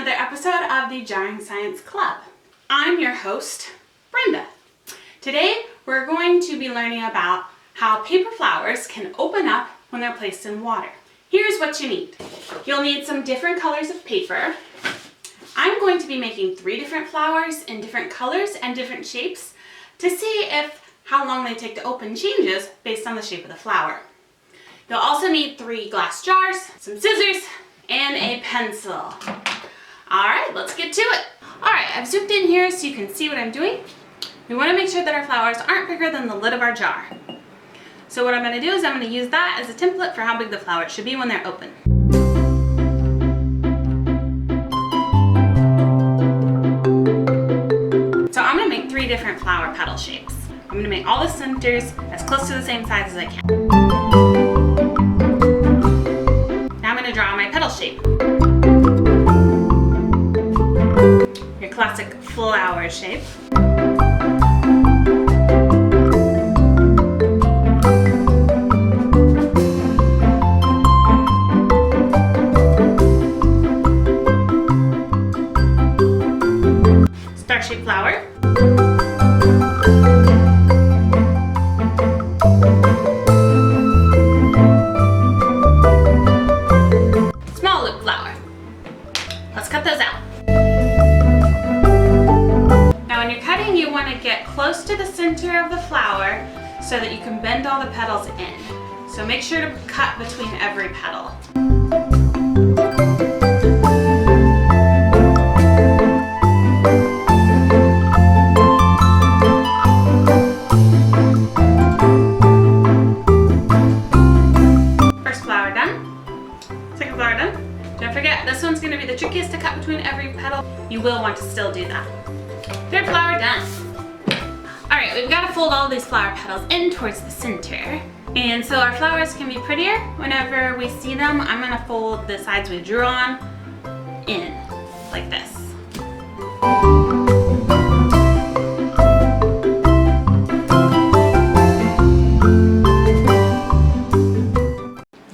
another episode of the Jarring Science Club. I'm your host, Brenda. Today we're going to be learning about how paper flowers can open up when they're placed in water. Here's what you need. You'll need some different colors of paper. I'm going to be making 3 different flowers in different colors and different shapes to see if how long they take to open changes based on the shape of the flower. You'll also need 3 glass jars, some scissors, and a pencil. All right, let's get to it. All right, I've zoomed in here so you can see what I'm doing. We want to make sure that our flowers aren't bigger than the lid of our jar. So what I'm going to do is I'm going to use that as a template for how big the flowers should be when they're open. So I'm going to make 3 different flower petal shapes. I'm going to make all the centers as close to the same size as I can. Now I'm going to draw my petal shape. Your classic flower shape. Star-shaped flower. Small loop flower. Let's cut those out. Now when you're cutting, you want to get close to the center of the flower so that you can bend all the petals in. So make sure to cut between every petal. Don't forget, this one's going to be the trickiest to cut between every petal. You will want to still do that. 3rd flower done. Alright, we've got to fold all these flower petals in towards the center. And so our flowers can be prettier whenever we see them. I'm going to fold the sides we drew on in, like this.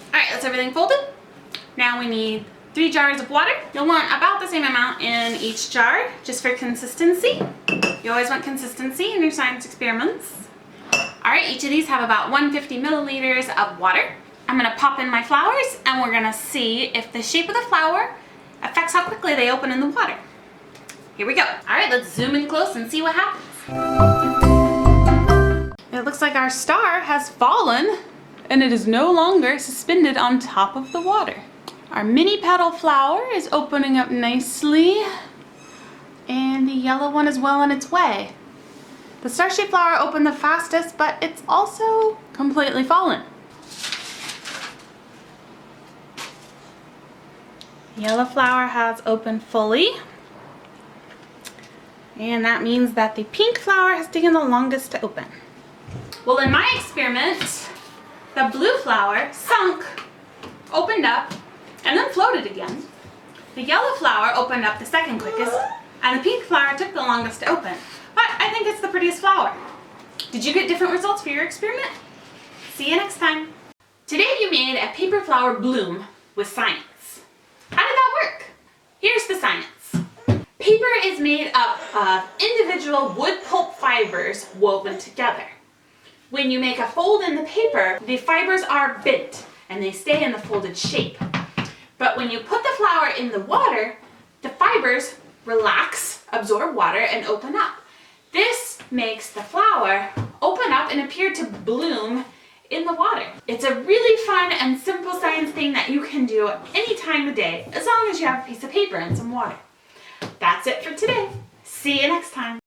Alright, that's everything folded. Now we need 3 jars of water. You'll want about the same amount in each jar, just for consistency. You always want consistency in your science experiments. All right, each of these have about 150 milliliters of water. I'm gonna pop in my flowers and we're gonna see if the shape of the flower affects how quickly they open in the water. Here we go. All right, let's zoom in close and see what happens. It looks like our star has fallen and it is no longer suspended on top of the water. Our mini petal flower is opening up nicely, and the yellow one is well on its way. The star-shaped flower opened the fastest, but it's also completely fallen. The yellow flower has opened fully, and that means that the pink flower has taken the longest to open. Well, in my experiment, the blue flower sunk, opened up, and then floated again. The yellow flower opened up the second quickest, and the pink flower took the longest to open. But I think it's the prettiest flower. Did you get different results for your experiment? See you next time. Today you made a paper flower bloom with science. How did that work? Here's the science. Paper is made up of individual wood pulp fibers woven together. When you make a fold in the paper, the fibers are bent and they stay in the folded shape. But when you put the flower in the water, the fibers relax, absorb water, and open up. This makes the flower open up and appear to bloom in the water. It's a really fun and simple science thing that you can do any time of day, as long as you have a piece of paper and some water. That's it for today. See you next time.